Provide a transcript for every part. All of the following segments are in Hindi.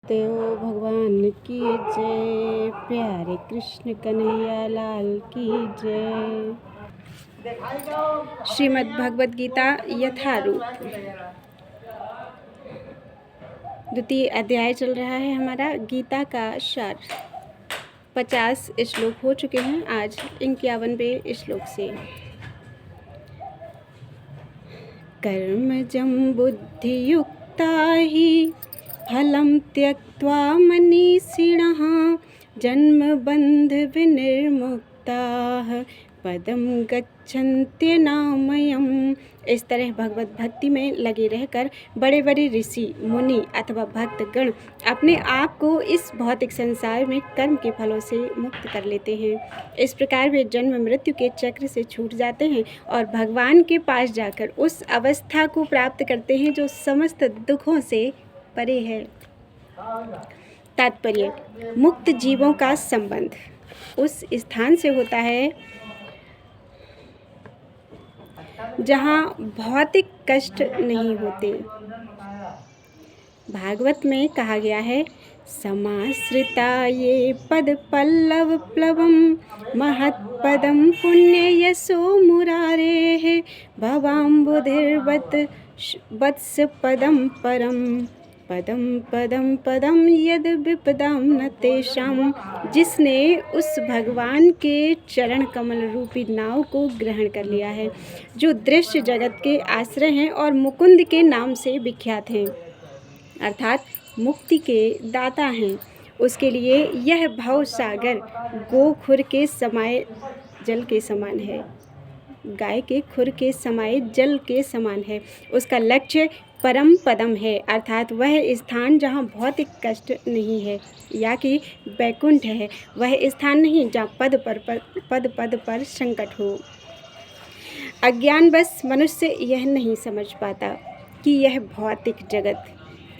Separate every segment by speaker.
Speaker 1: देव भगवान की जय, प्यारे कृष्ण कन्हैया लाल की जय। श्रीमद् भगवद गीता यथारूप द्वितीय अध्याय चल रहा है हमारा। गीता का सार 50 श्लोक हो चुके हैं, आज 51वें श्लोक से। कर्मजं बुद्धियुक्ता हि फलं त्यक्त्वा मनीषिणः जन्मबन्धविनिर्मुक्ताः पदं गच्छन्त्यनामयम्। इस तरह भगवत भक्ति में लगे रहकर बड़े बड़े ऋषि मुनि अथवा भक्तगण अपने आप को इस भौतिक संसार में कर्म के फलों से मुक्त कर लेते हैं। इस प्रकार वे जन्म मृत्यु के चक्र से छूट जाते हैं और भगवान के पास जाकर उस अवस्था को प्राप्त करते हैं जो समस्त दुखों से परे है। तात्पर्य: मुक्त जीवों का संबंध उस स्थान से होता है जहाँ भौतिक कष्ट नहीं होते। भागवत में कहा गया है, समाश्रिता ये पद पल्लव प्लवम महत्पदम पुण्य यशो मुरारे भवाम्बुधिर्वत वत्स पदम परम पदम पदम पदम यद विपदाम न तेषाम। जिसने उस भगवान के चरण कमल रूपी नाव को ग्रहण कर लिया है, जो दृश्य जगत के आश्रय हैं और मुकुंद के नाम से विख्यात हैं, अर्थात मुक्ति के दाता हैं, उसके लिए यह भव सागर गोखुर के समाये जल के समान है, गाय के खुर के समाये जल के समान है। उसका लक्ष्य परम पदम है, अर्थात वह स्थान जहाँ भौतिक कष्ट नहीं है, या कि वैकुंठ है। वह स्थान नहीं जहाँ पद पर संकट हो। अज्ञानवश मनुष्य यह नहीं समझ पाता कि यह भौतिक जगत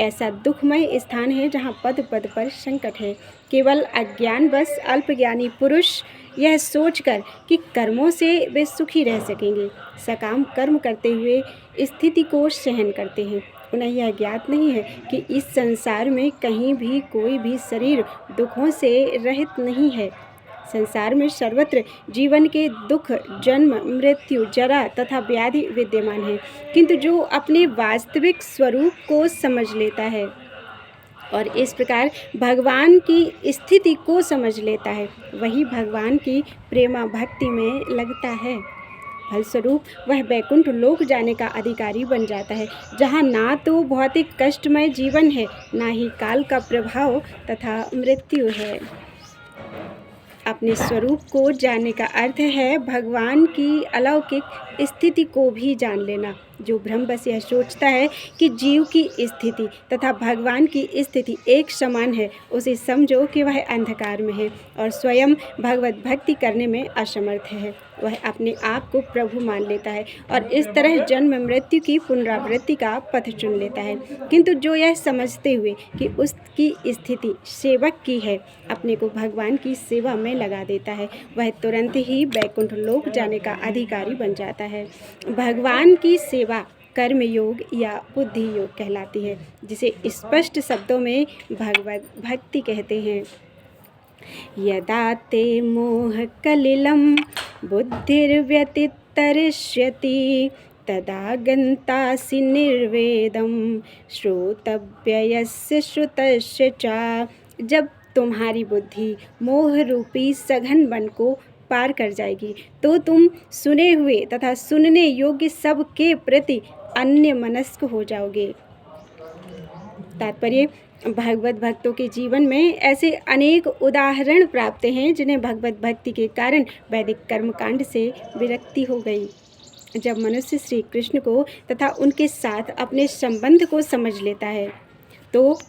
Speaker 1: ऐसा दुखमय स्थान है जहाँ पद पर संकट है। केवल अज्ञानवश अल्पज्ञानी पुरुष यह सोचकर कि कर्मों से वे सुखी रह सकेंगे, सकाम कर्म करते हुए स्थिति को सहन करते हैं। उन्हें यह ज्ञात नहीं है कि इस संसार में कहीं भी कोई भी शरीर दुखों से रहित नहीं है। संसार में सर्वत्र जीवन के दुख, जन्म मृत्यु, जरा तथा व्याधि विद्यमान है, किंतु जो अपने वास्तविक स्वरूप को समझ लेता है और इस प्रकार भगवान की स्थिति को समझ लेता है, वही भगवान की प्रेमा भक्ति में लगता है। फलस्वरूप वह वैकुंठ लोक जाने का अधिकारी बन जाता है, जहाँ ना तो भौतिक कष्टमय जीवन है, ना ही काल का प्रभाव तथा मृत्यु है। अपने स्वरूप को जानने का अर्थ है भगवान की अलौकिक स्थिति को भी जान लेना। जो भ्रमवश यह सोचता है कि जीव की स्थिति तथा भगवान की स्थिति एक समान है, उसे समझो कि वह अंधकार में है और स्वयं भगवत भक्ति करने में असमर्थ है। वह अपने आप को प्रभु मान लेता है और इस तरह जन्म मृत्यु की पुनरावृत्ति का पथ चुन लेता है। किंतु जो यह समझते हुए कि उसकी स्थिति सेवक की है, अपने को भगवान की सेवा में लगा देता है, वह तुरंत ही वैकुंठ लोक जाने का अधिकारी बन जाता है। भगवान की सेवा कर्म योग या बुद्धि योग कहलाती है, जिसे स्पष्ट शब्दों में भगवत भक्ति कहते हैं। यदा ते मोह कलिलं बुद्धिर्व्यतितरिष्यति तदा गन्तासि निर्वेदं श्रोतव्यस्य श्रुतस्य च। जब तुम्हारी बुद्धि मोह रूपी सघन वन को पार कर जाएगी, तो तुम सुने हुए तथा सुनने योग्य सब के प्रति अन्य मनस्क हो जाओगे। तात्पर्य: भगवत भक्तों के जीवन में ऐसे अनेक उदाहरण प्राप्त हैं जिन्हें भगवत भक्ति के कारण वैदिक कर्मकांड से विरक्ति हो गई। जब मनुष्य श्री कृष्ण को तथा उनके साथ अपने संबंध को समझ लेता है, तो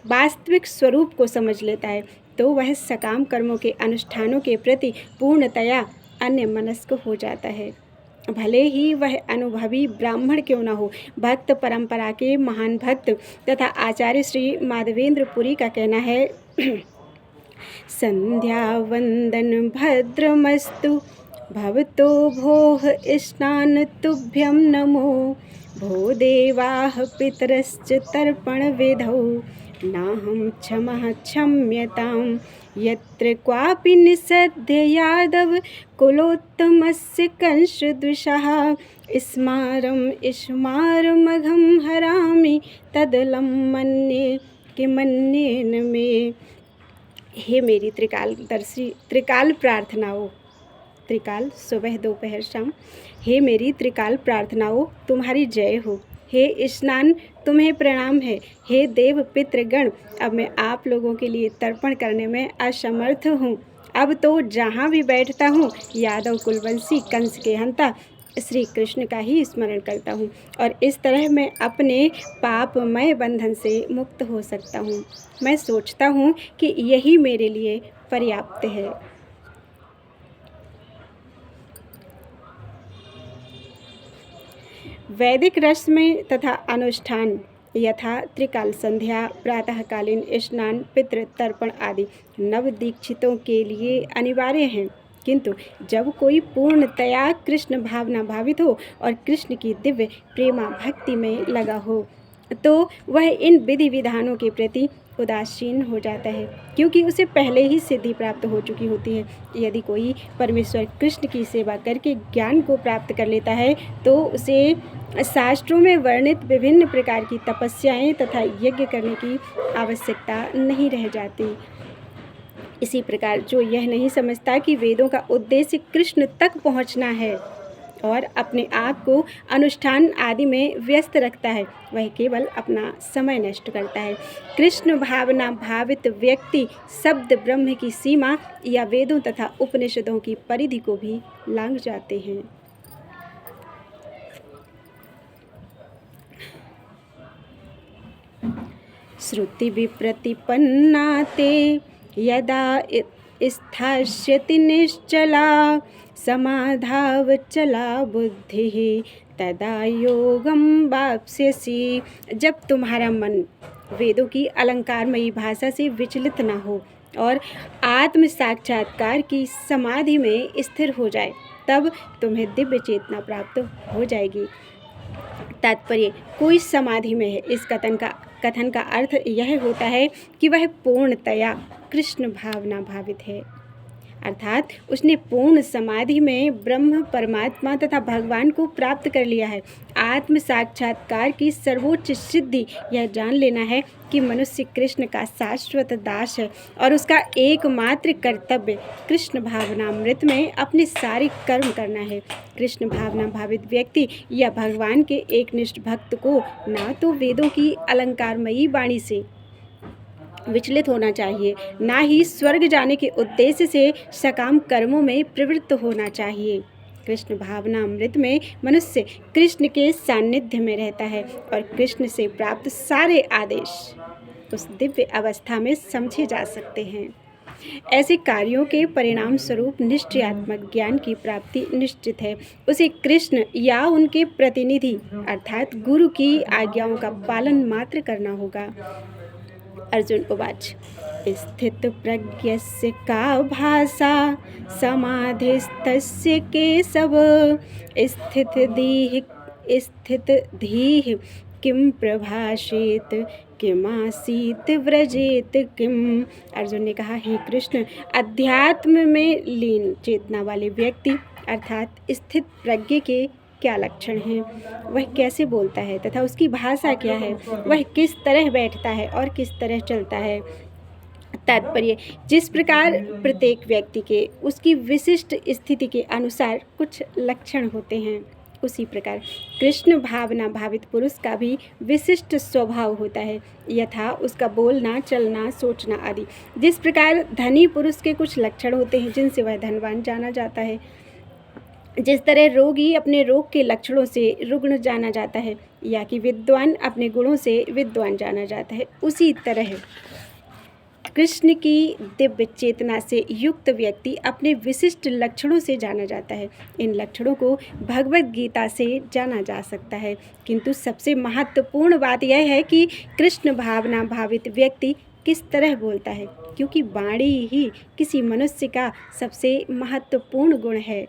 Speaker 1: वास्तविक स्वरूप को समझ लेता है, तो वह सकाम कर्मों के अनुष्ठानों के प्रति पूर्णतया अन्य मनस्क हो जाता है। भले ही वह अनुभवी ब्राह्मण क्यों न हो। भक्त परंपरा के महान भक्त तथा आचार्य श्री माधवेंद्र पुरी का कहना है, संध्या वंदन भद्रमस्तु भवतो भोः स्नान तुभ्यं नमो भो देवाः पितरश्च तर्पण विधौ नाहं क्षमः क्षम्यतां यत्र क्वापि निषद्य यादव कुलोत्तमस्य कंसदृशः स्मारमघं हरामि तदलं मन्ये किमन्येन मे। हे मेरी त्रिकालदर्शी त्रिकाल प्रार्थनाओं, त्रिकाल सुबह दोपहर शाम, हे मेरी त्रिकाल प्रार्थनाओं तुम्हारी जय हो। हे स्नान तुम्हें प्रणाम है। हे देव पितृगण, अब मैं आप लोगों के लिए तर्पण करने में असमर्थ हूँ। अब तो जहाँ भी बैठता हूँ यादव कुलवंशी कंस के हंता श्री कृष्ण का ही स्मरण करता हूँ और इस तरह मैं अपने पापमय बंधन से मुक्त हो सकता हूँ। मैं सोचता हूँ कि यही मेरे लिए पर्याप्त है। वैदिक रस्म तथा अनुष्ठान यथा त्रिकाल संध्या, प्रातःकालीन स्नान, पितृ तर्पण आदि नव दीक्षितों के लिए अनिवार्य हैं, किंतु जब कोई पूर्णतया कृष्ण भावना भावित हो और कृष्ण की दिव्य प्रेमा भक्ति में लगा हो तो वह इन विधि विधानों के प्रति उदासीन हो जाता है, क्योंकि उसे पहले ही सिद्धि प्राप्त हो चुकी होती है। यदि कोई परमेश्वर कृष्ण की सेवा करके ज्ञान को प्राप्त कर लेता है तो उसे शास्त्रों में वर्णित विभिन्न प्रकार की तपस्याएं तथा यज्ञ करने की आवश्यकता नहीं रह जाती। इसी प्रकार जो यह नहीं समझता कि वेदों का उद्देश्य कृष्ण तक पहुंचना है और अपने आप को अनुष्ठान आदि में व्यस्त रखता है, वह केवल अपना समय नष्ट करता है। कृष्ण भावना भावित व्यक्ति शब्द ब्रह्म की सीमा या वेदों तथा उपनिषदों की परिधि को भी लांघ जाते हैं। श्रुति विप्रतिपन्ना ते यदा स्थास्यति निश्चला समाधावचला बुद्धिः तदा योगम वाप्स्यसि। जब तुम्हारा मन वेदों की अलंकारमयी भाषा से विचलित न हो और आत्म साक्षात्कार की समाधि में स्थिर हो जाए तब तुम्हें दिव्य चेतना प्राप्त हो जाएगी। तात्पर्य कोई समाधि में है, इस कथन का अर्थ यह होता है कि वह पूर्णतया कृष्ण भावना भावित है, अर्थात उसने पूर्ण समाधि में ब्रह्म परमात्मा तथा भगवान को प्राप्त कर लिया है। आत्म साक्षात्कार की सर्वोच्च सिद्धि यह जान लेना है कि मनुष्य कृष्ण का शाश्वत दास है और उसका एकमात्र कर्तव्य कृष्ण भावनामृत में अपने सारे कर्म करना है। कृष्ण भावना भावित व्यक्ति या भगवान के एकनिष्ठ भक्त को ना तो वेदों की अलंकारमयी वाणी से विचलित होना चाहिए, ना ही स्वर्ग जाने के उद्देश्य से सकाम कर्मों में प्रवृत्त होना चाहिए। कृष्ण भावना अमृत में मनुष्य कृष्ण के सानिध्य में रहता है और कृष्ण से प्राप्त सारे आदेश उस दिव्य अवस्था में समझे जा सकते हैं। ऐसे कार्यों के परिणाम स्वरूप निश्चयात्मक ज्ञान की प्राप्ति निश्चित है। उसे कृष्ण या उनके प्रतिनिधि अर्थात गुरु की आज्ञाओं का पालन मात्र करना होगा। अर्जुन उवाच स्थित प्रज्ञस्य का भाषा समाधिस्तस्य केशव स्थित धीः किम प्रभाषेत किमासीत व्रजेत किम। अर्जुन ने कहा, हे कृष्ण, अध्यात्म में लीन चेतना वाले व्यक्ति अर्थात स्थित प्रज्ञ के क्या लक्षण हैं, वह कैसे बोलता है तथा उसकी भाषा क्या है, वह किस तरह बैठता है और किस तरह चलता है। तात्पर्य, जिस प्रकार प्रत्येक व्यक्ति के उसकी विशिष्ट स्थिति के अनुसार कुछ लक्षण होते हैं, उसी प्रकार कृष्ण भावना भावित पुरुष का भी विशिष्ट स्वभाव होता है, यथा उसका बोलना, चलना, सोचना आदि। जिस प्रकार धनी पुरुष के कुछ लक्षण होते हैं जिनसे वह धनवान जाना जाता है, जिस तरह रोगी अपने रोग के लक्षणों से रुग्ण जाना जाता है या कि विद्वान अपने गुणों से विद्वान जाना जाता है, उसी तरह कृष्ण की दिव्य चेतना से युक्त व्यक्ति अपने विशिष्ट लक्षणों से जाना जाता है। इन लक्षणों को भगवद गीता से जाना जा सकता है, किंतु सबसे महत्वपूर्ण बात यह है कि कृष्ण भावना भावित व्यक्ति किस तरह बोलता है, क्योंकि वाणी ही किसी मनुष्य का सबसे महत्वपूर्ण गुण है।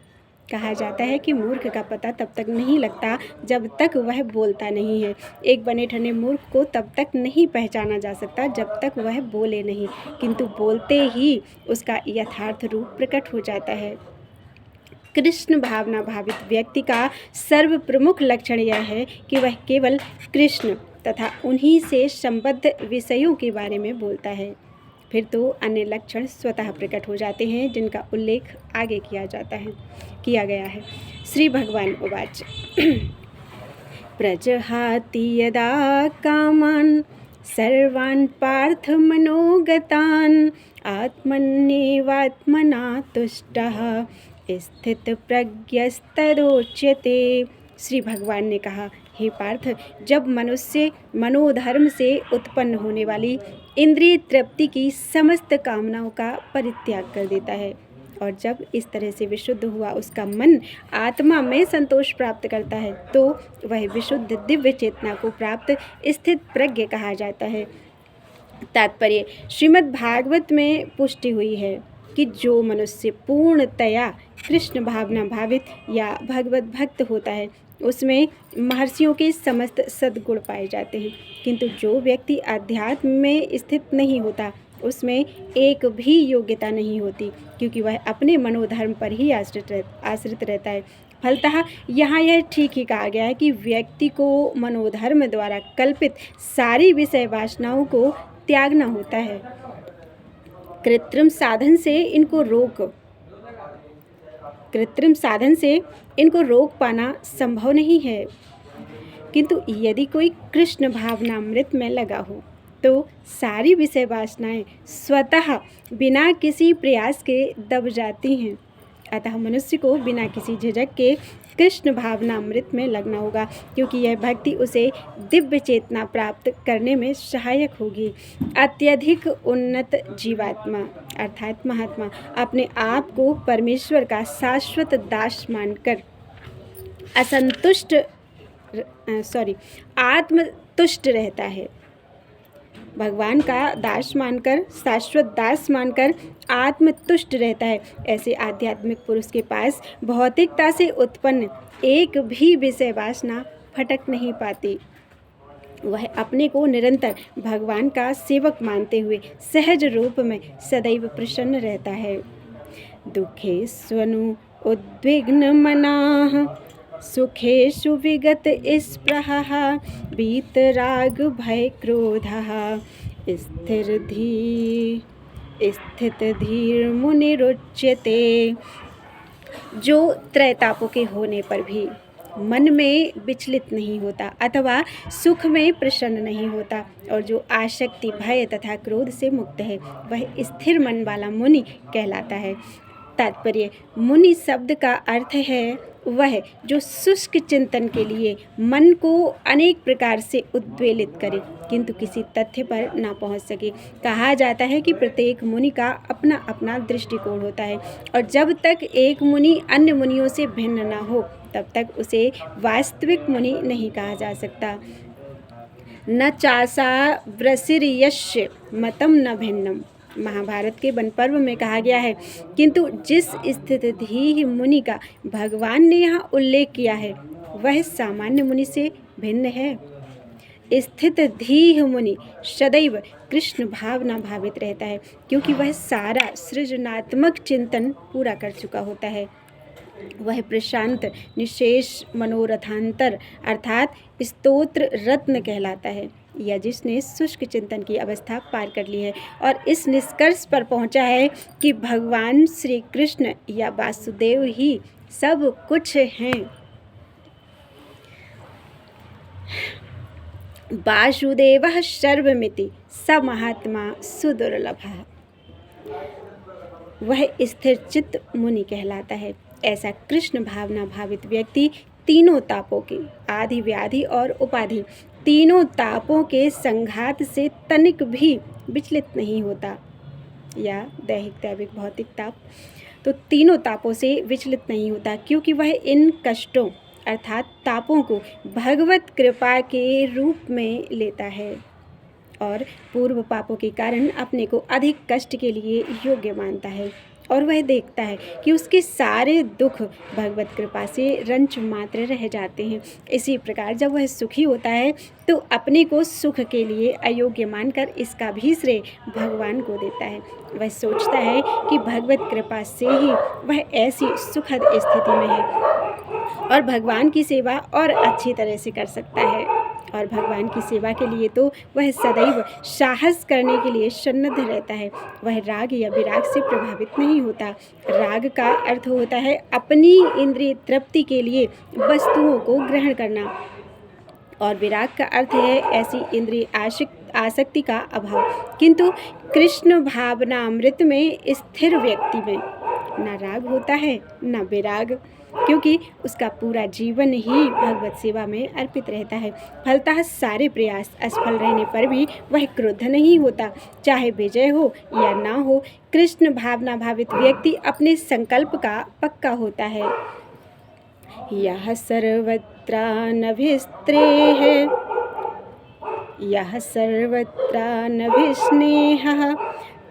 Speaker 1: कहा जाता है कि मूर्ख का पता तब तक नहीं लगता जब तक वह बोलता नहीं है। एक बने ठने मूर्ख को तब तक नहीं पहचाना जा सकता जब तक वह बोले नहीं, किंतु बोलते ही उसका यथार्थ रूप प्रकट हो जाता है। कृष्ण भावना भावित व्यक्ति का सर्व प्रमुख लक्षण यह है कि वह केवल कृष्ण तथा उन्हीं से संबद्ध विषयों के बारे में बोलता है। फिर तो अन्य लक्षण स्वतः प्रकट हो जाते हैं जिनका उल्लेख आगे किया गया है। श्री भगवान उवाच प्रजहाति यदा कामान् सर्वान् पार्थ मनोगतान् आत्मन्येवात्मना तुष्टः स्थितप्रज्ञस्तदोच्यते। श्री भगवान ने कहा, हे पार्थ, जब मनुष्य मनोधर्म से उत्पन्न होने वाली इंद्रिय तृप्ति की समस्त कामनाओं का परित्याग कर देता है और जब इस तरह से विशुद्ध हुआ उसका मन आत्मा में संतोष प्राप्त करता है तो वह विशुद्ध दिव्य चेतना को प्राप्त स्थित प्रज्ञ कहा जाता है। तात्पर्य, श्रीमद् भागवत में पुष्टि हुई है कि जो मनुष्य पूर्णतया कृष्ण भावना भावित या भगवत भक्त होता है उसमें महर्षियों के समस्त सद्गुण पाए जाते हैं, किंतु जो व्यक्ति अध्यात्म में स्थित नहीं होता उसमें एक भी योग्यता नहीं होती, क्योंकि वह अपने मनोधर्म पर ही आश्रित रहता है। फलतः यहाँ यह ठीक ही कहा गया है कि व्यक्ति को मनोधर्म द्वारा कल्पित सारी विषय वासनाओं को त्यागना होता है। कृत्रिम साधन से इनको रोक पाना संभव नहीं है, किंतु यदि कोई कृष्ण भावनामृत में लगा हो तो सारी विषय वासनाएं स्वतः बिना किसी प्रयास के दब जाती हैं। अतः मनुष्य को बिना किसी झिझक के कृष्ण भावनामृत में लगना होगा, क्योंकि यह भक्ति उसे दिव्य चेतना प्राप्त करने में सहायक होगी। अत्यधिक उन्नत जीवात्मा अर्थात महात्मा अपने आप को परमेश्वर का शाश्वत दास मानकर आत्मतुष्ट रहता है। भगवान का दास मानकर, शाश्वत दास मानकर आत्मतुष्ट रहता है। ऐसे आध्यात्मिक पुरुष के पास भौतिकता से उत्पन्न एक भी विषय वासना फटक नहीं पाती। वह अपने को निरंतर भगवान का सेवक मानते हुए सहज रूप में सदैव प्रसन्न रहता है। दुखे स्वनु उद्विग्न मनाः सुखेषु विगत स्पृहः वीतराग भय क्रोधः स्थित धीर मुनिरुच्यते। जो त्रैतापों के होने पर भी मन में विचलित नहीं होता अथवा सुख में प्रसन्न नहीं होता और जो आसक्ति, भय तथा क्रोध से मुक्त है, वह स्थिर मन वाला मुनि कहलाता है। तात्पर्य, मुनि शब्द का अर्थ है वह जो शुष्क चिंतन के लिए मन को अनेक प्रकार से उद्वेलित करे किंतु किसी तथ्य पर ना पहुंच सके। कहा जाता है कि प्रत्येक मुनि का अपना अपना दृष्टिकोण होता है और जब तक एक मुनि अन्य मुनियों से भिन्न ना हो तब तक उसे वास्तविक मुनि नहीं कहा जा सकता। न चासा व्रसिर्यस्य मतम न भिन्नम, महाभारत के वन पर्व में कहा गया है, किंतु जिस स्थितधीह मुनि का भगवान ने यहाँ उल्लेख किया है वह सामान्य मुनि से भिन्न है। स्थितधीह मुनि सदैव कृष्ण भावना भावित रहता है, क्योंकि वह सारा सृजनात्मक चिंतन पूरा कर चुका होता है। वह प्रशांत निशेष मनोरथांतर अर्थात स्तोत्र रत्न कहलाता है, या जिसने शुष्क चिंतन की अवस्था पार कर ली है और इस निष्कर्ष पर पहुंचा है कि भगवान श्री कृष्ण या वासुदेव ही सब कुछ हैं। वासुदेवः सर्वमिति स महात्मा सुदुर्लभः, वह स्थिर चित्त मुनि कहलाता है। ऐसा कृष्ण भावना भावित व्यक्ति तीनों तापों के, आदि व्याधि और उपाधि, तीनों तापों के संघात से तनिक भी विचलित नहीं होता, या दैहिक दैविक भौतिक ताप, तो तीनों तापों से विचलित नहीं होता, क्योंकि वह इन कष्टों अर्थात तापों को भगवत कृपा के रूप में लेता है और पूर्व पापों के कारण अपने को अधिक कष्ट के लिए योग्य मानता है और वह देखता है कि उसके सारे दुख भगवत कृपा से रंच मात्र रह जाते हैं। इसी प्रकार जब वह सुखी होता है तो अपने को सुख के लिए अयोग्य मानकर इसका भी श्रेय भगवान को देता है। वह सोचता है कि भगवत कृपा से ही वह ऐसी सुखद स्थिति में है और भगवान की सेवा और अच्छी तरह से कर सकता है। और भगवान की सेवा के लिए तो वह सदैव साहस करने के लिए सन्नद्ध रहता है। वह राग या विराग से प्रभावित नहीं होता। राग का अर्थ होता है अपनी इंद्रिय तृप्ति के लिए वस्तुओं को ग्रहण करना, और विराग का अर्थ है ऐसी इंद्रिय आसक्ति का अभाव। किंतु कृष्ण भावनामृत में स्थिर व्यक्ति में न राग होता है न विराग, क्योंकि उसका पूरा जीवन ही भगवत सेवा में अर्पित रहता है। फलतः सारे प्रयास असफल रहने पर भी वह क्रुद्ध नहीं होता, चाहे विजय हो या ना हो। कृष्ण भावना भावित व्यक्ति अपने संकल्प का पक्का होता है। यह सर्वत्रानभिस्त्रेः यः सर्वत्रानभिस्नेहः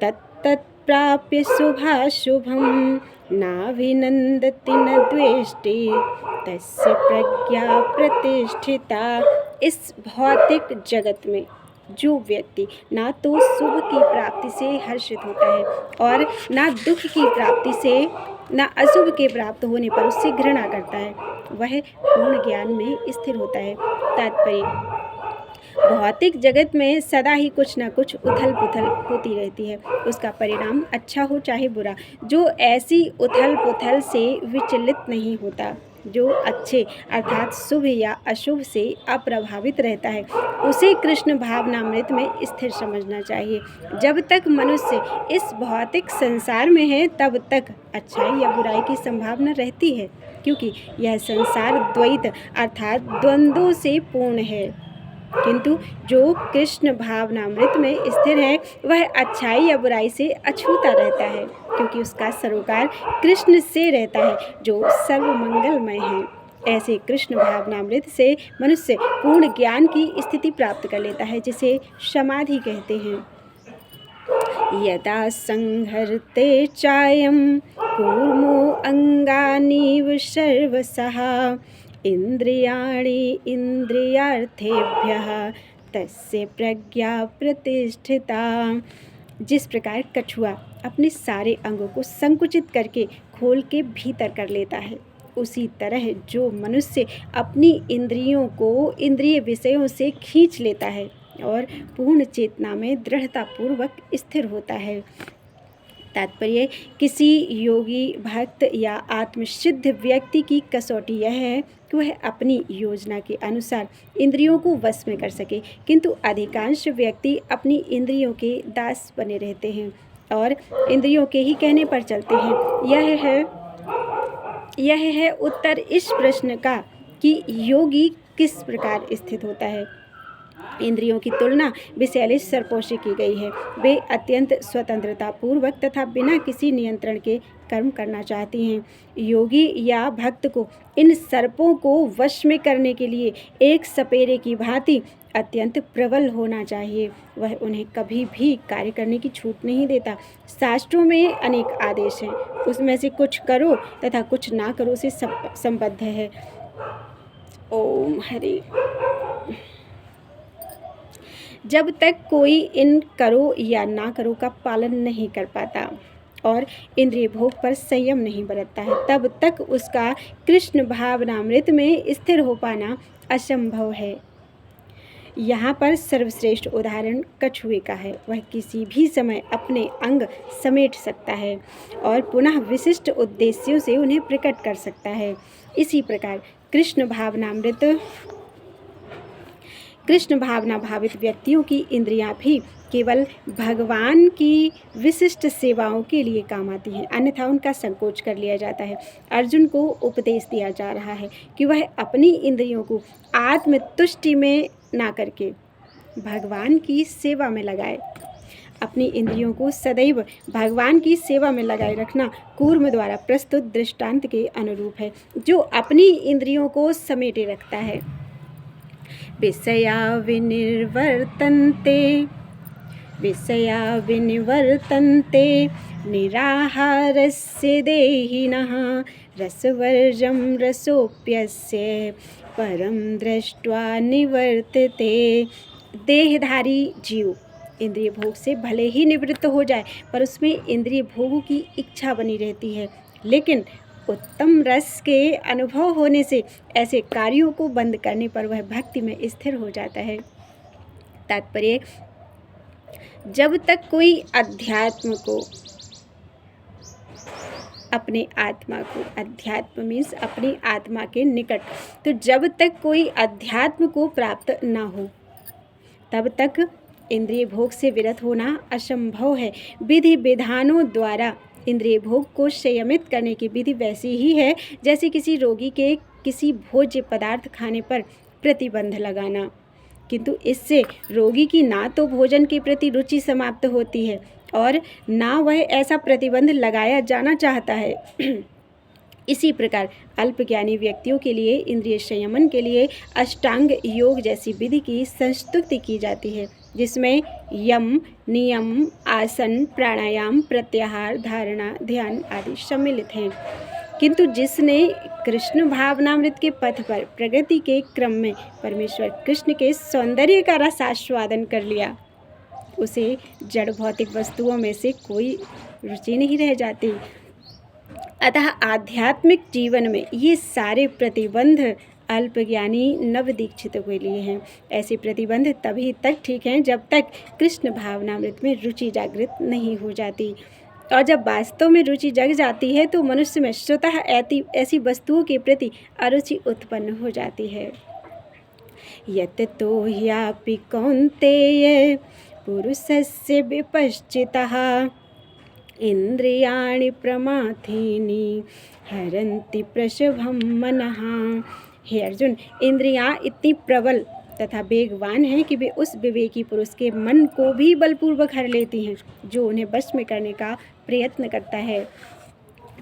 Speaker 1: तत्तत्प्राप्य शुभाशुभं नाभिनन्दति न द्वेष्टि तस्य प्रज्ञा प्रतिष्ठिता। इस भौतिक जगत में जो व्यक्ति ना तो शुभ की प्राप्ति से हर्षित होता है और ना दुख की प्राप्ति से, ना अशुभ के प्राप्त होने पर उससे घृणा करता है, वह पूर्ण ज्ञान में स्थिर होता है। तात्पर्य, भौतिक जगत में सदा ही कुछ न कुछ उथल पुथल होती रहती है, उसका परिणाम अच्छा हो चाहे बुरा। जो ऐसी उथल पुथल से विचलित नहीं होता, जो अच्छे अर्थात शुभ या अशुभ से अप्रभावित रहता है, उसे कृष्ण भावनामृत में स्थिर समझना चाहिए। जब तक मनुष्य इस भौतिक संसार में है तब तक अच्छाई या बुराई की संभावना रहती है, क्योंकि यह संसार द्वैत अर्थात द्वंद्वों से पूर्ण है। किंतु जो कृष्ण भावनामृत में स्थिर है वह अच्छाई या बुराई से अछूता रहता है, क्योंकि उसका सरोकार कृष्ण से रहता है जो सर्वमंगलमय है। ऐसे कृष्ण भावनामृत से मनुष्य पूर्ण ज्ञान की स्थिति प्राप्त कर लेता है, जिसे समाधि कहते हैं। यदा संहरते चायं कूर्मो अंगानीव सर्वसः इंद्रियाणि इंद्रियार्थेभ्यः तस्य प्रज्ञा प्रतिष्ठिता। जिस प्रकार कछुआ अपने सारे अंगों को संकुचित करके खोल के भीतर कर लेता है, उसी तरह जो मनुष्य अपनी इंद्रियों को इंद्रिय विषयों से खींच लेता है और पूर्ण चेतना में दृढ़तापूर्वक स्थिर होता है। तात्पर्य, किसी योगी भक्त या आत्मसिद्ध व्यक्ति की कसौटी यह है कि वह अपनी योजना के अनुसार इंद्रियों को वश में कर सके, किंतु अधिकांश व्यक्ति अपनी इंद्रियों के दास बने रहते हैं और इंद्रियों के ही कहने पर चलते हैं। यह है उत्तर इस प्रश्न का कि योगी किस प्रकार स्थित होता है। इंद्रियों की तुलना विषैले सर्पों से की गई है। वे अत्यंत स्वतंत्रता पूर्वक तथा बिना किसी नियंत्रण के कर्म करना चाहती हैं। योगी या भक्त को इन सर्पों को वश में करने के लिए एक सपेरे की भांति अत्यंत प्रबल होना चाहिए। वह उन्हें कभी भी कार्य करने की छूट नहीं देता। शास्त्रों में अनेक आदेश हैं, उसमें से कुछ करो तथा कुछ ना करो से संबद्ध है। ओम हरि। जब तक कोई इन करो या ना करो का पालन नहीं कर पाता और इंद्रिय भोग पर संयम नहीं बरतता है, तब तक उसका कृष्ण भावनामृत में स्थिर हो पाना असंभव है। यहाँ पर सर्वश्रेष्ठ उदाहरण कछुए का है। वह किसी भी समय अपने अंग समेट सकता है और पुनः विशिष्ट उद्देश्यों से उन्हें प्रकट कर सकता है। इसी प्रकार कृष्ण भावना भावित व्यक्तियों की इंद्रियां भी केवल भगवान की विशिष्ट सेवाओं के लिए काम आती हैं, अन्यथा उनका संकोच कर लिया जाता है। अर्जुन को उपदेश दिया जा रहा है कि वह अपनी इंद्रियों को आत्मतुष्टि में ना करके भगवान की सेवा में लगाए। अपनी इंद्रियों को सदैव भगवान की सेवा में लगाए रखना कूर्म द्वारा प्रस्तुत दृष्टांत के अनुरूप है, जो अपनी इंद्रियों को समेटे रखता है। विषया विनिवर्तन्ते निराहारस्य देहिनः रसवर्जं रसोप्यस्य परम दृष्ट्वा निवर्तते। देहधारी जीव इंद्रिय भोग से भले ही निवृत्त हो जाए, पर उसमें इंद्रिय भोगों की इच्छा बनी रहती है। लेकिन उत्तम रस के अनुभव होने से ऐसे कार्यों को बंद करने पर वह भक्ति में स्थिर हो जाता है। तात्पर्य, जब तक कोई अध्यात्म को, अपने आत्मा को, अध्यात्म मीन्स अपनी आत्मा के निकट, तो जब तक कोई अध्यात्म को प्राप्त ना हो तब तक इंद्रिय भोग से विरत होना असंभव है। विधि विधानों द्वारा इंद्रिय भोग को संयमित करने की विधि वैसी ही है जैसे किसी रोगी के किसी भोज्य पदार्थ खाने पर प्रतिबंध लगाना, किंतु इससे रोगी की ना तो भोजन के प्रति रुचि समाप्त होती है और ना वह ऐसा प्रतिबंध लगाया जाना चाहता है। इसी प्रकार अल्पज्ञानी व्यक्तियों के लिए इंद्रिय संयमन के लिए अष्टांग योग जैसी विधि की संस्तुति की जाती है, जिसमें यम, नियम, आसन, प्राणायाम, प्रत्याहार, धारणा, ध्यान आदि सम्मिलित हैं। किंतु जिसने कृष्ण भावनामृत के पथ पर प्रगति के क्रम में परमेश्वर कृष्ण के सौंदर्य का रसास्वादन कर लिया, उसे जड़ भौतिक वस्तुओं में से कोई रुचि नहीं रह जाती। अतः आध्यात्मिक जीवन में ये सारे प्रतिबंध अल्पज्ञानी नवदीक्षितों के लिए हैं। ऐसे प्रतिबंध तभी तक ठीक हैं जब तक कृष्ण भावनामृत में रुचि जागृत नहीं हो जाती, और जब वास्तव में रुचि जग जाती है तो मनुष्य में स्वतः ऐसी वस्तुओं के प्रति अरुचि उत्पन्न हो जाती है। यत तो ह्यापि कौन्तेय पुरुषस्य विपश्चितः इंद्रियाणि प्रमाथीनि हरन्ति प्रसभं मनः। हे अर्जुन, इंद्रियां इतनी प्रबल तथा वेगवान हैं कि वे उस विवेकी पुरुष के मन को भी बलपूर्वक हर लेती हैं जो उन्हें वश में करने का प्रयत्न करता है।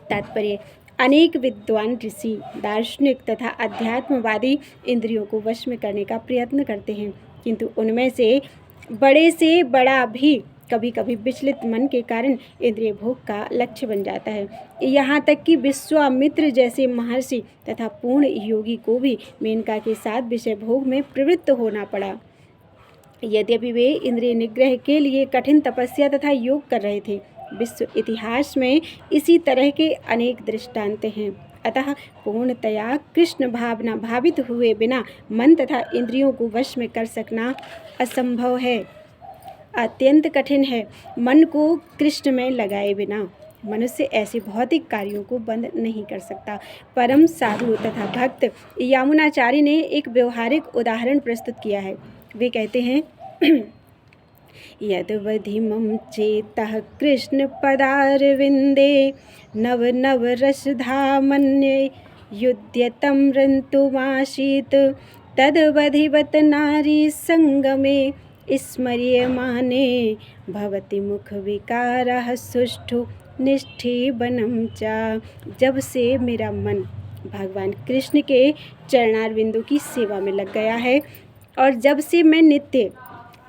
Speaker 1: तात्पर्य, अनेक विद्वान ऋषि, दार्शनिक तथा अध्यात्मवादी इंद्रियों को वश में करने का प्रयत्न करते हैं, किंतु उनमें से बड़ा भी कभी कभी विचलित मन के कारण इंद्रिय भोग का लक्ष्य बन जाता है। यहाँ तक कि विश्वामित्र जैसे महर्षि तथा पूर्ण योगी को भी मेनका के साथ विषय भोग में प्रवृत्त होना पड़ा, यद्यपि वे इंद्रिय निग्रह के लिए कठिन तपस्या तथा योग कर रहे थे। विश्व इतिहास में इसी तरह के अनेक दृष्टांत हैं। अतः पूर्णतया कृष्ण भावना भावित हुए बिना मन तथा इंद्रियों को वश में कर सकना असंभव है, अत्यंत कठिन है। मन को कृष्ण में लगाए बिना मनुष्य ऐसे भौतिक कार्यों को बंद नहीं कर सकता। परम साधु तथा भक्त यामुनाचार्य ने एक व्यवहारिक उदाहरण प्रस्तुत किया है। वे कहते हैं, यद्वधिमं चेतः कृष्ण पदारविंदे नव नव रसधामन्ये युध्यतं रन्तुमासीत् तद्वधिवत नारी संगमे स्मर्यमाने भवति मुख विकारः सुष्ठु निष्ठीबनं च। जब से मेरा मन भगवान कृष्ण के चरणारविंदों की सेवा में लग गया है और जब से मैं नित्य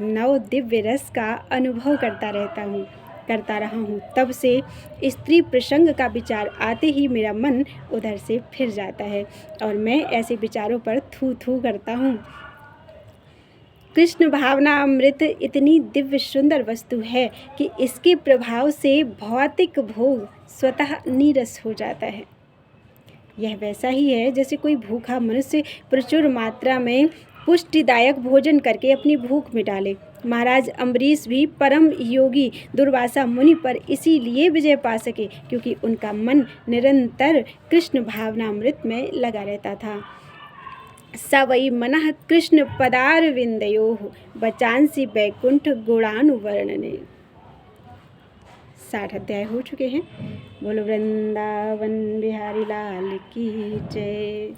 Speaker 1: नव दिव्य रस का अनुभव करता रहा हूँ, तब से स्त्री प्रसंग का विचार आते ही मेरा मन उधर से फिर जाता है और मैं ऐसे विचारों पर थू थू करता हूँ। कृष्ण भावना अमृत इतनी दिव्य सुंदर वस्तु है कि इसके प्रभाव से भौतिक भोग स्वतः नीरस हो जाता है। यह वैसा ही है जैसे कोई भूखा मनुष्य प्रचुर मात्रा में पुष्टिदायक भोजन करके अपनी भूख मिटा ले। महाराज अम्बरीश भी परम योगी दुर्वासा मुनि पर इसीलिए विजय पा सके क्योंकि उनका मन निरंतर कृष्ण भावनामृत में लगा रहता था। स वै मनः कृष्ण पदारविंदयोः वचांसि वैकुंठ गुणानुवर्णने। 60 अध्याय हो चुके हैं। बोलो वृंदावन बिहारी लाल की जय।